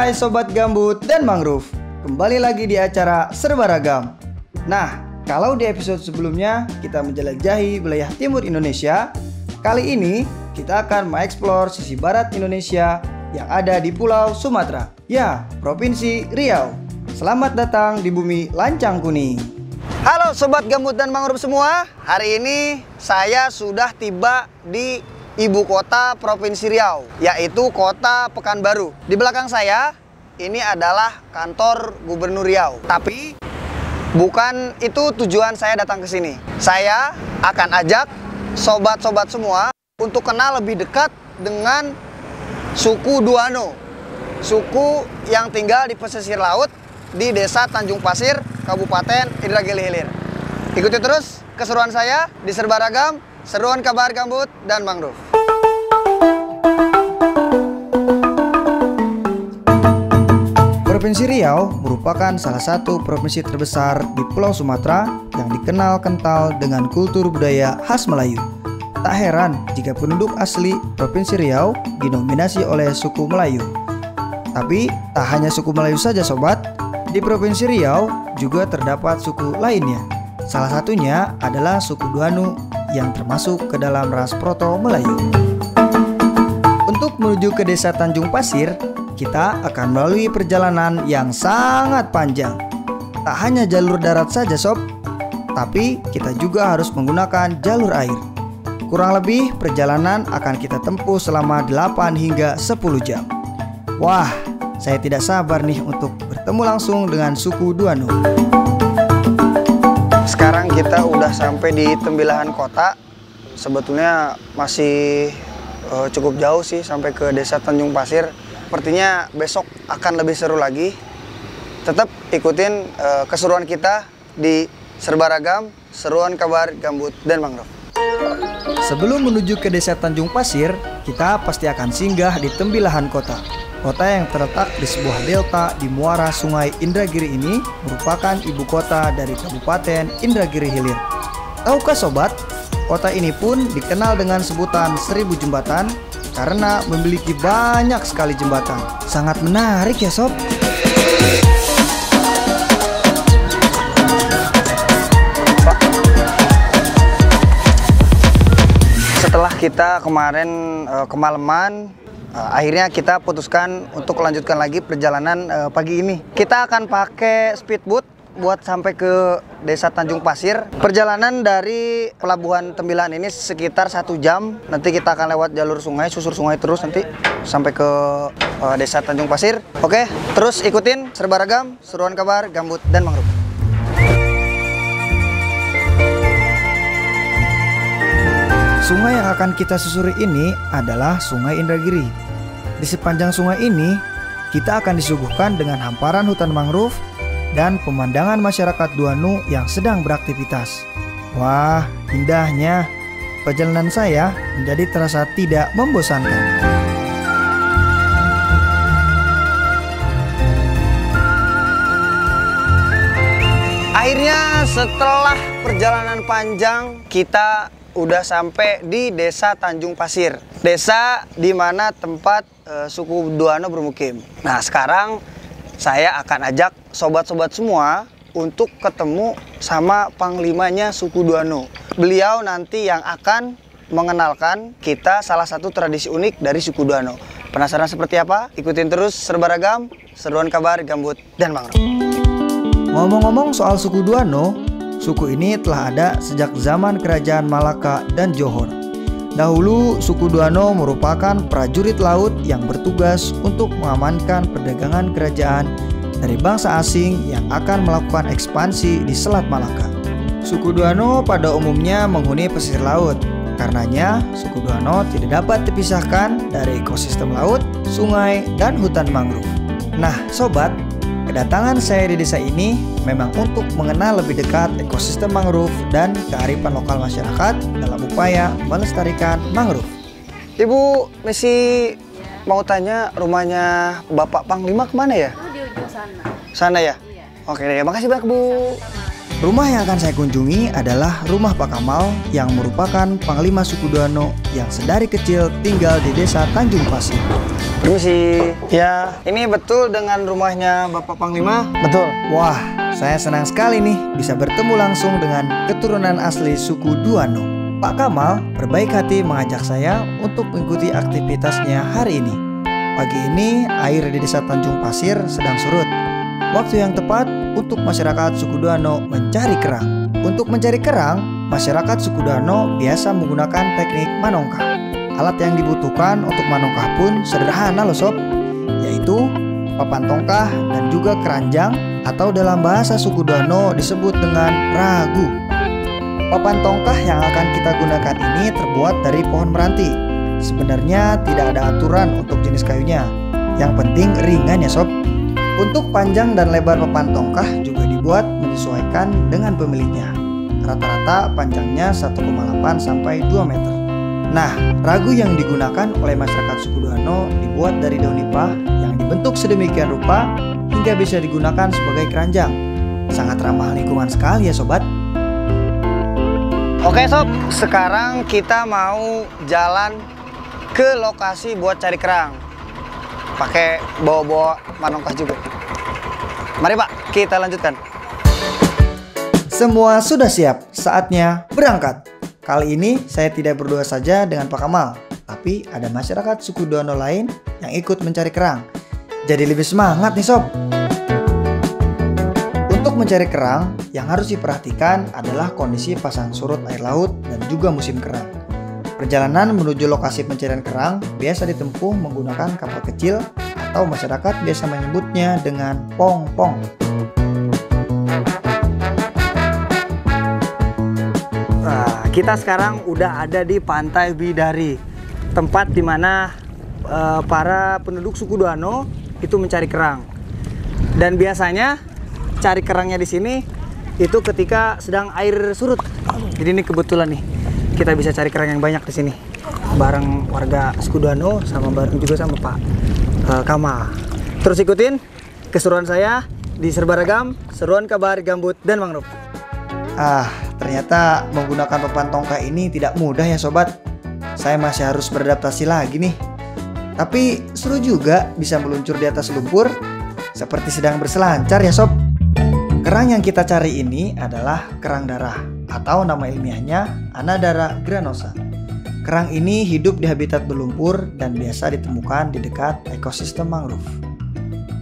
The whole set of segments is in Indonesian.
Hai Sobat Gambut dan Mangrove, kembali lagi di acara Serba Ragam. Nah, kalau di episode sebelumnya kita menjelajahi wilayah timur Indonesia, kali ini kita akan mengeksplor sisi barat Indonesia yang ada di Pulau Sumatera, ya, Provinsi Riau. Selamat datang di bumi lancang kuning. Halo Sobat Gambut dan Mangrove semua, hari ini saya sudah tiba di ibu kota Provinsi Riau, yaitu Kota Pekanbaru. Di belakang saya, ini adalah kantor Gubernur Riau. Tapi, bukan itu tujuan saya datang ke sini. Saya akan ajak sobat-sobat semua untuk kenal lebih dekat dengan suku Duano. Suku yang tinggal di pesisir laut di Desa Tanjung Pasir, Kabupaten Indragiri Hilir. Ikuti terus keseruan saya di Serba Ragam, seruan kabar gambut dan mangrove. Provinsi Riau merupakan salah satu provinsi terbesar di Pulau Sumatera yang dikenal kental dengan kultur budaya khas Melayu. Tak heran jika penduduk asli Provinsi Riau dinominasi oleh suku Melayu. Tapi tak hanya suku Melayu saja sobat, di Provinsi Riau juga terdapat suku lainnya. Salah satunya adalah suku Duano yang termasuk ke dalam ras Proto Melayu. Untuk menuju ke Desa Tanjung Pasir, kita akan melalui perjalanan yang sangat panjang. Tak hanya jalur darat saja sob, tapi kita juga harus menggunakan jalur air. Kurang lebih perjalanan akan kita tempuh selama 8 hingga 10 jam. Wah, saya tidak sabar nih untuk bertemu langsung dengan suku Duano. Sekarang kita udah sampai di Tembilahan Kota. Sebetulnya masih cukup jauh sih sampai ke Desa Tanjung Pasir. Sepertinya besok akan lebih seru lagi. Tetap ikutin keseruan kita di Serba Ragam, seruan kabar gambut dan mangrove. Sebelum menuju ke Desa Tanjung Pasir, kita pasti akan singgah di Tembilahan Kota. Kota yang terletak di sebuah delta di muara Sungai Indragiri ini merupakan ibu kota dari Kabupaten Indragiri Hilir. Tahukah sobat, kota ini pun dikenal dengan sebutan 1000 jembatan karena memiliki banyak sekali jembatan. Sangat menarik ya sob. Setelah kita kemarin kemalaman, akhirnya kita putuskan untuk melanjutkan lagi perjalanan pagi ini. Kita akan pakai speedboat buat sampai ke Desa Tanjung Pasir. Perjalanan dari Pelabuhan Tembilahan ini sekitar 1 jam. Nanti kita akan lewat jalur sungai, susur sungai terus nanti sampai ke Desa Tanjung Pasir. Oke, terus ikutin Serba Ragam, seruan kabar gambut dan mangrove. Sungai yang akan kita susuri ini adalah Sungai Indragiri. Di sepanjang sungai ini, kita akan disuguhkan dengan hamparan hutan mangrove dan pemandangan masyarakat Duano yang sedang beraktivitas. Wah, indahnya. Perjalanan saya menjadi terasa tidak membosankan. Akhirnya setelah perjalanan panjang, kita udah sampai di Desa Tanjung Pasir. Desa di mana tempat suku Duano bermukim. Nah, sekarang saya akan ajak sobat-sobat semua untuk ketemu sama panglimanya suku Duano. Beliau nanti yang akan mengenalkan kita salah satu tradisi unik dari suku Duano. Penasaran seperti apa? Ikutin terus Serba Ragam, seruan kabar gambut dan mangrove. Ngomong-ngomong soal suku Duano, suku ini telah ada sejak zaman kerajaan Malaka dan Johor. Dahulu, suku Duano merupakan prajurit laut yang bertugas untuk mengamankan perdagangan kerajaan dari bangsa asing yang akan melakukan ekspansi di Selat Malaka. Suku Duano pada umumnya menghuni pesisir laut. Karenanya, suku Duano tidak dapat dipisahkan dari ekosistem laut, sungai, dan hutan mangrove. Nah, sobat, kedatangan saya di desa ini memang untuk mengenal lebih dekat ekosistem mangrove dan kearifan lokal masyarakat dalam upaya melestarikan mangrove. Ibu, Messi mau tanya rumahnya Bapak Panglima kemana ya? Oh, di ujung sana. Sana ya? Iya. Oke deh, makasih banyak Bu. Sama-sama. Rumah yang akan saya kunjungi adalah rumah Pak Kamal yang merupakan Panglima suku Duano yang sedari kecil tinggal di desa Tanjung Pasir. Permisi. Ya, ini betul dengan rumahnya Bapak Panglima? Betul. Wah, saya senang sekali nih bisa bertemu langsung dengan keturunan asli suku Duano. Pak Kamal berbaik hati mengajak saya untuk mengikuti aktivitasnya hari ini. Pagi ini air di desa Tanjung Pasir sedang surut. Waktu yang tepat untuk masyarakat suku Duano mencari kerang. Untuk mencari kerang, masyarakat suku Duano biasa menggunakan teknik manongkah. Alat yang dibutuhkan untuk manongkah pun sederhana loh sob, yaitu papan tongkah dan juga keranjang atau dalam bahasa suku Duano disebut dengan ragu. Papan tongkah yang akan kita gunakan ini terbuat dari pohon meranti. Sebenarnya tidak ada aturan untuk jenis kayunya, yang penting ringan ya sob. Untuk panjang dan lebar papan tongkah juga dibuat menyesuaikan dengan pemiliknya. Rata-rata panjangnya 1,8 sampai 2 meter. Nah, ragu yang digunakan oleh masyarakat suku Duano dibuat dari daun nipah yang dibentuk sedemikian rupa hingga bisa digunakan sebagai keranjang. Sangat ramah lingkungan sekali ya sobat. Oke sob, sekarang kita mau jalan ke lokasi buat cari kerang. Pakai bawa-bawa manongkah juga. Mari Pak, kita lanjutkan. Semua sudah siap, saatnya berangkat. Kali ini saya tidak berdua saja dengan Pak Kamal, tapi ada masyarakat suku Duano lain yang ikut mencari kerang. Jadi lebih semangat nih sob. Untuk mencari kerang, yang harus diperhatikan adalah kondisi pasang surut air laut dan juga musim kerang. Perjalanan menuju lokasi pencarian kerang biasa ditempuh menggunakan kapal kecil atau masyarakat biasa menyebutnya dengan pong-pong. Nah, kita sekarang udah ada di Pantai Bidari, tempat di mana para penduduk suku Duano itu mencari kerang. Dan biasanya cari kerangnya di sini itu ketika sedang air surut. Jadi ini kebetulan nih kita bisa cari kerang yang banyak di sini bareng warga suku Duano sama bareng juga sama Pak Kamal. Terus ikutin keseruan saya di Serba Ragam, seruan kabar gambut dan mangrove. Ternyata menggunakan papan tongkah ini tidak mudah ya sobat. Saya masih harus beradaptasi lagi nih. Tapi seru juga bisa meluncur di atas lumpur seperti sedang berselancar ya sob. Kerang yang kita cari ini adalah kerang darah atau nama ilmiahnya Anadara granosa. Kerang ini hidup di habitat berlumpur dan biasa ditemukan di dekat ekosistem mangrove.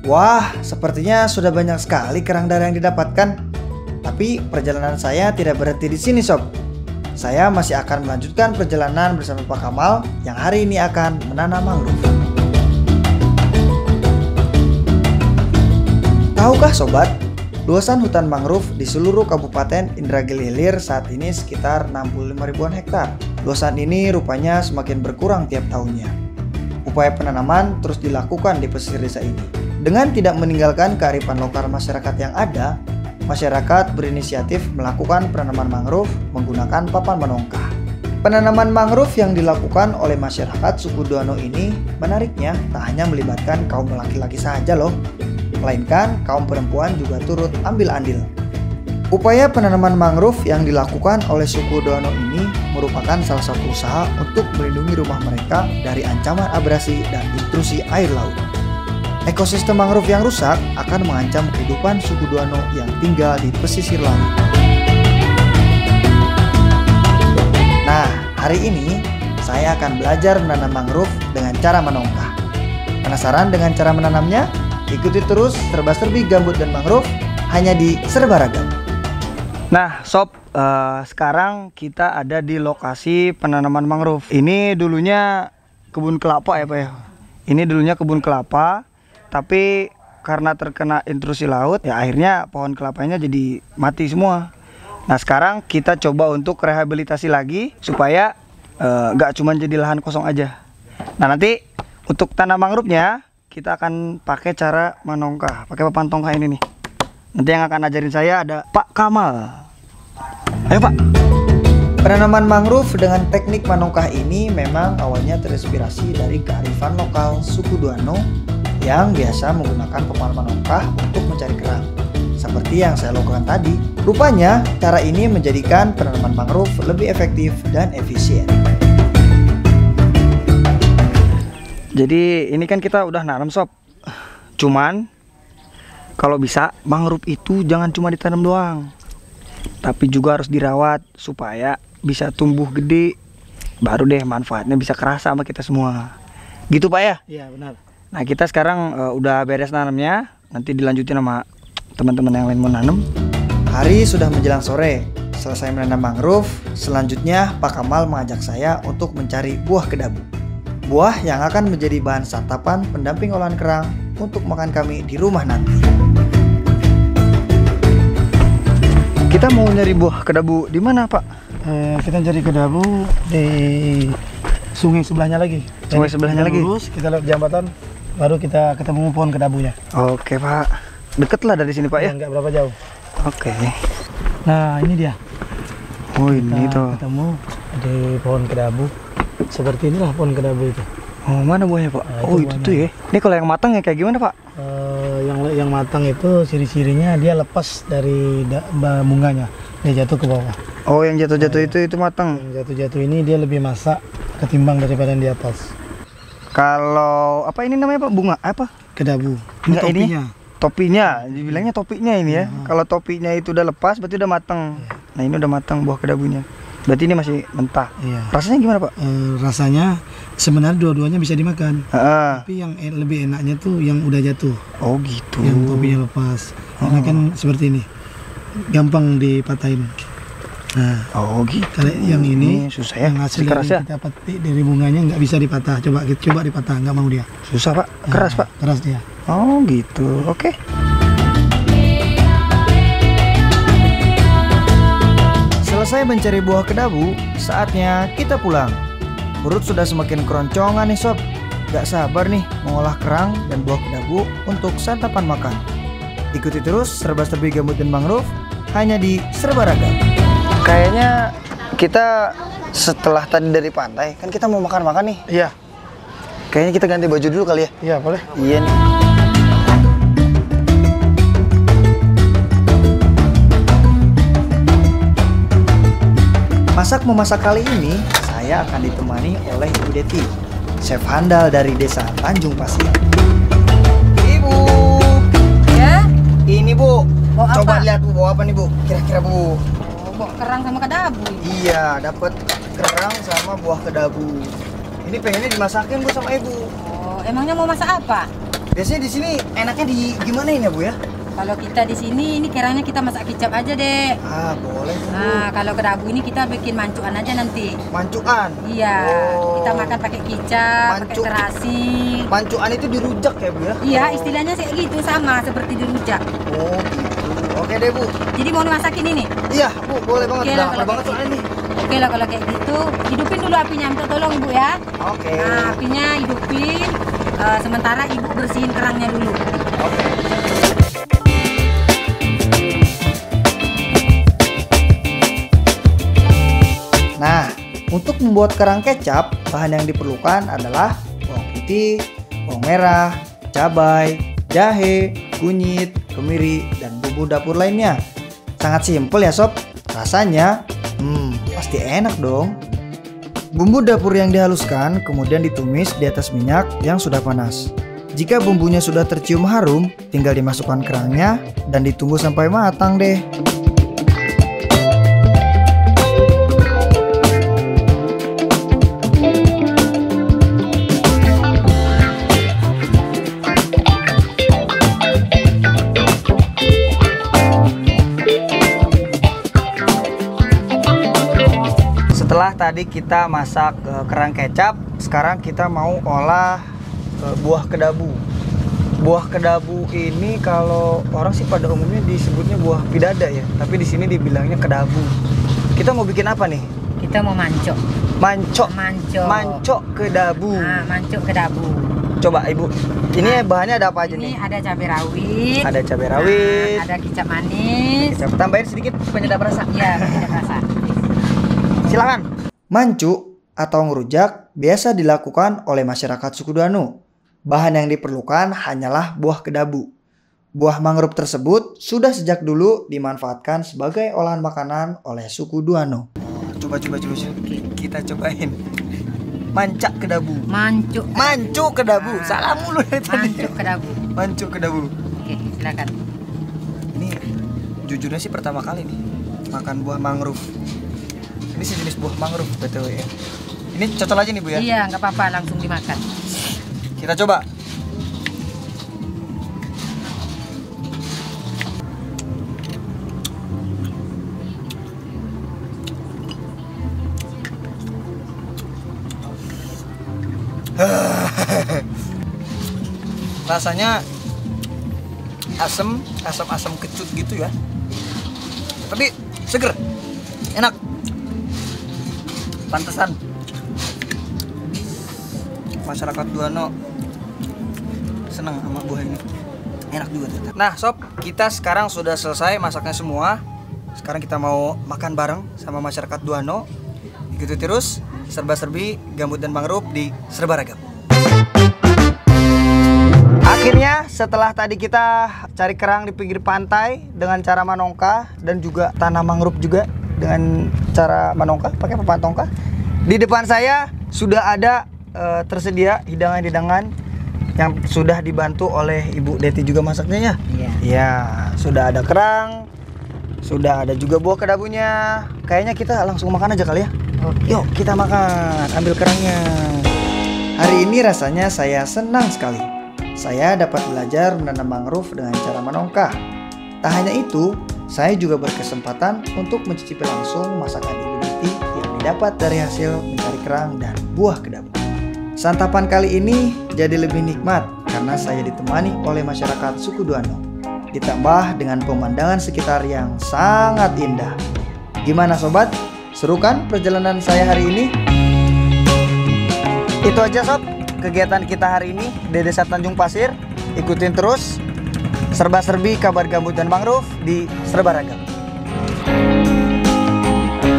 Wah, sepertinya sudah banyak sekali kerang darah yang didapatkan. Tapi perjalanan saya tidak berhenti di sini sob. Saya masih akan melanjutkan perjalanan bersama Pak Kamal yang hari ini akan menanam mangrove. Tahukah sobat, luasan hutan mangrove di seluruh Kabupaten Indragiri Hilir saat ini sekitar 65 ribuan hektar. Luasan ini rupanya semakin berkurang tiap tahunnya. Upaya penanaman terus dilakukan di pesisir desa ini. Dengan tidak meninggalkan kearifan lokal masyarakat yang ada, masyarakat berinisiatif melakukan penanaman mangrove menggunakan papan manongkah. Penanaman mangrove yang dilakukan oleh masyarakat suku Duano ini menariknya tak hanya melibatkan kaum laki-laki saja loh, melainkan kaum perempuan juga turut ambil andil. Upaya penanaman mangrove yang dilakukan oleh suku Duano ini merupakan salah satu usaha untuk melindungi rumah mereka dari ancaman abrasi dan intrusi air laut. Ekosistem mangrove yang rusak akan mengancam kehidupan suku Duano yang tinggal di pesisir laut. Nah, hari ini saya akan belajar menanam mangrove dengan cara manongkah. Penasaran dengan cara menanamnya? Ikuti terus serba-serbi gambut dan mangrove hanya di Serba Ragam. Nah sob, sekarang kita ada di lokasi penanaman mangrove. Ini dulunya kebun kelapa ya Pak ya. Ini dulunya kebun kelapa, tapi karena terkena intrusi laut ya akhirnya pohon kelapanya jadi mati semua. Nah sekarang kita coba untuk rehabilitasi lagi supaya nggak cuma jadi lahan kosong aja. Nah nanti untuk tanam mangrove-nya kita akan pakai cara manongkah, pakai papan tongkah ini nih. Nanti yang akan ajarin saya ada Pak Kamal. Ayo Pak. Penanaman mangrove dengan teknik manongkah ini memang awalnya terinspirasi dari kearifan lokal suku Duano yang biasa menggunakan papan manongkah untuk mencari kerang. seperti yang saya lakukan tadi. Rupanya, cara ini menjadikan penanaman mangrove lebih efektif dan efisien. Jadi ini kan kita udah nanam sob. Cuman kalau bisa mangrove itu jangan cuma ditanam doang, tapi juga harus dirawat supaya bisa tumbuh gede. Baru deh manfaatnya bisa kerasa sama kita semua. Gitu Pak ya? Iya benar. Nah kita sekarang udah beres nanamnya. Nanti dilanjutin sama teman-teman yang lain mau nanam. Hari sudah menjelang sore. Selesai menanam mangrove, selanjutnya Pak Kamal mengajak saya untuk mencari buah kedabu. Buah yang akan menjadi bahan santapan pendamping olahan kerang untuk makan kami di rumah nanti. Kita mau nyari buah kedabu di mana Pak? Kita cari kedabu di sungai sebelahnya lagi. Sungai sebelahnya lagi? Lurus, kita lewat jembatan, baru kita ketemu pohon kedabunya. Oke Pak, deket lah dari sini Pak ya? Enggak berapa jauh. Oke. Nah ini dia. Oh ini Kita tuh. ketemu di pohon kedabu. Seperti inilah pohon kedabu itu. Oh mana buahnya Pak? Nah, Oh itu buahnya. tuh ya. Ini kalau yang matang ya kayak gimana Pak? Yang matang itu ciri-cirinya dia lepas dari bunganya, dia jatuh ke bawah. Oh yang jatuh-jatuh itu matang. Yang jatuh-jatuh ini dia lebih masak ketimbang daripada yang di atas. Kalau apa ini namanya Pak? Bunga apa? Kedabu. Ini Enggak, ini topinya. Topinya, dibilangnya topinya ini ya. Kalau topinya itu udah lepas berarti udah matang. Nah ini udah matang buah kedabunya. Berarti ini masih mentah. Iya. Rasanya gimana Pak? Rasanya sebenarnya dua-duanya bisa dimakan. Ah. Tapi yang lebih enaknya tuh yang udah jatuh, Oh gitu. yang topinya lepas. Karena kan seperti ini, gampang dipatahin. Nah, Oh gitu. kalau yang ini susah ya. yang hasil Keras dari ya. kita petik dari bunganya nggak bisa dipatah. Coba dipatah, nggak mau dia. Susah Pak. Keras Nah, Pak. Keras dia. Oh gitu. Oke. Selesai mencari buah kedabu, saatnya kita pulang. Perut sudah semakin keroncongan nih sob. Gak sabar nih mengolah kerang dan buah kedabu untuk santapan makan. Ikuti terus serba-serbi gambut dan mangrove hanya di Serba Ragam. Kayaknya kita setelah tadi dari pantai kan kita mau makan-makan nih. Iya, Kayaknya kita ganti baju dulu kali ya. iya boleh. Iya nih. Masak memasak kali ini saya akan ditemani oleh Ibu Deti, chef handal dari desa Tanjung Pasir. Ibu, Ya, ini Bu, Bawa coba apa? lihat Bu, bawa apa nih Bu? Kira-kira Bu? bawa kerang sama kedabu. Iya, dapat kerang sama buah kedabu. Ini pengennya dimasakin Bu sama Ibu. Oh, emangnya mau masak apa? Biasanya di sini enaknya di gimana ya Bu ya? Kalau kita di sini, ini kerangnya kita masak kicap aja deh. Ah, boleh Bu. Nah, kalau kedabu ini kita bikin mancuan aja nanti. Mancuan. Iya, Oh. kita makan pakai kicap, pakai Mancu. terasi. Mancuan itu dirujak ya Bu ya? Iya, Oh. istilahnya sih gitu, sama seperti dirujak. Oh gitu. Oke deh Bu. Jadi mau dimasakin ini? Iya Bu, boleh banget. Oke Udah lah, lapar kalau banget kayak soalnya nih. Oke lah kalau kayak gitu, hidupin dulu apinya, minta tolong Ibu ya. Oke. Nah, apinya hidupin, sementara Ibu bersihin kerangnya dulu. Oke. Nah, untuk membuat kerang kecap, bahan yang diperlukan adalah bawang putih, bawang merah, cabai, jahe, kunyit, kemiri, dan bumbu dapur lainnya. Sangat simpel ya sob, rasanya pasti enak dong. Bumbu dapur yang dihaluskan kemudian ditumis di atas minyak yang sudah panas. Jika bumbunya sudah tercium harum, tinggal dimasukkan kerangnya dan ditunggu sampai matang deh. Setelah tadi kita masak kerang kecap, sekarang kita mau olah buah kedabu. Buah kedabu ini kalau orang sih pada umumnya disebutnya buah pidada ya, tapi di sini dibilangnya kedabu. Kita mau bikin apa nih? Kita mau mancok. Mancok. Mancok. Kedabu. Nah, mancok kedabu. Coba Ibu, ini bahannya ada apa aja Ini nih? ada cabai rawit. Ada cabai rawit. Nah, ada kicap manis. Coba tambahin sedikit penyedap rasa. Ya, tidak rasa. Silakan. Mancu atau ngerujak biasa dilakukan oleh masyarakat suku Danu. Bahan yang diperlukan hanyalah buah kedabu. Buah mangrove tersebut sudah sejak dulu dimanfaatkan sebagai olahan makanan oleh suku Duano. Coba. Kita cobain. Mancak kedabu. Mancuk Kedabu. Salah mulu dari tadi. Mancuk kedabu. Mancuk kedabu. Oke, silakan. Ini jujurnya sih pertama kali nih makan buah mangrove. Ini sejenis buah mangrove BTW ya. Ini cocok aja nih Bu ya? Iya, nggak apa-apa, langsung dimakan. Kita coba. Rasanya asam kecut gitu ya, tapi seger, enak. Pantesan masyarakat Duano senang sama buah ini, enak juga ternyata. Nah sob, kita sekarang sudah selesai masaknya semua. Sekarang kita mau makan bareng sama masyarakat Duano. Ikuti terus serba-serbi gambut dan mangrove di Serba Ragam. Akhirnya setelah tadi kita cari kerang di pinggir pantai dengan cara manongka dan juga tanam mangrove juga dengan cara manongka pakai papan tongka. Di depan saya sudah ada tersedia hidangan-hidangan yang sudah dibantu oleh Ibu Deti juga masaknya ya. Iya. Iya, sudah ada kerang, sudah ada juga buah kedabunya. Kayaknya kita langsung makan aja kali ya. Oke. Yuk kita makan, ambil kerangnya. Hari ini rasanya saya senang sekali. Saya dapat belajar menanam mangrove dengan cara manongka. Tak hanya itu, saya juga berkesempatan untuk mencicipi langsung masakan Ibu Deti yang didapat dari hasil mencari kerang dan buah kedabu. Santapan kali ini jadi lebih nikmat karena saya ditemani oleh masyarakat suku Duano. Ditambah dengan pemandangan sekitar yang sangat indah. Gimana sobat? Seru kan perjalanan saya hari ini? Itu aja sob kegiatan kita hari ini di Desa Tanjung Pasir. Ikutin terus serba-serbi kabar gambut dan mangrove di Serba Ragam.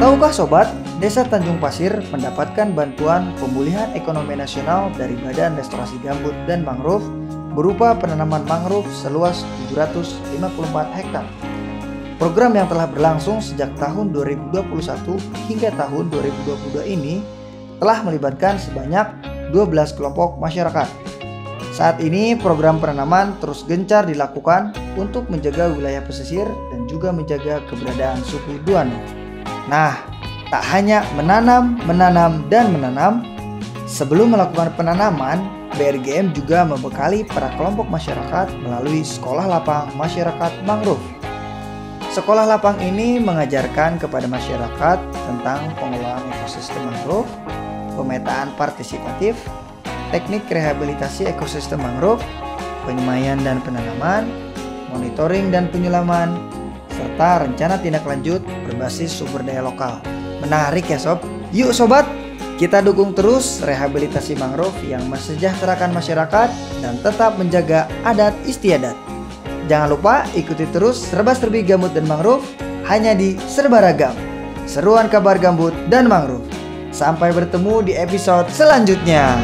Tahukah sobat, Desa Tanjung Pasir mendapatkan bantuan pemulihan ekonomi nasional dari Badan Restorasi Gambut dan Mangrove berupa penanaman mangrove seluas 754 hektar. Program yang telah berlangsung sejak tahun 2021 hingga tahun 2022 ini telah melibatkan sebanyak 12 kelompok masyarakat. Saat ini program penanaman terus gencar dilakukan untuk menjaga wilayah pesisir dan juga menjaga keberadaan suku Duano. Nah, tak hanya menanam, sebelum melakukan penanaman, BRGM juga membekali para kelompok masyarakat melalui Sekolah Lapang Masyarakat Mangrove. Sekolah lapang ini mengajarkan kepada masyarakat tentang pengelolaan ekosistem mangrove, pemetaan partisipatif, teknik rehabilitasi ekosistem mangrove, penyemaian dan penanaman, monitoring dan penyulaman, serta rencana tindak lanjut berbasis sumber daya lokal. Menarik ya sob? Yuk sobat, kita dukung terus rehabilitasi mangrove yang mensejahterakan masyarakat dan tetap menjaga adat istiadat. Jangan lupa ikuti terus serba-serbi gambut dan mangrove hanya di Serba Ragam. Seruan kabar gambut dan mangrove. Sampai bertemu di episode selanjutnya.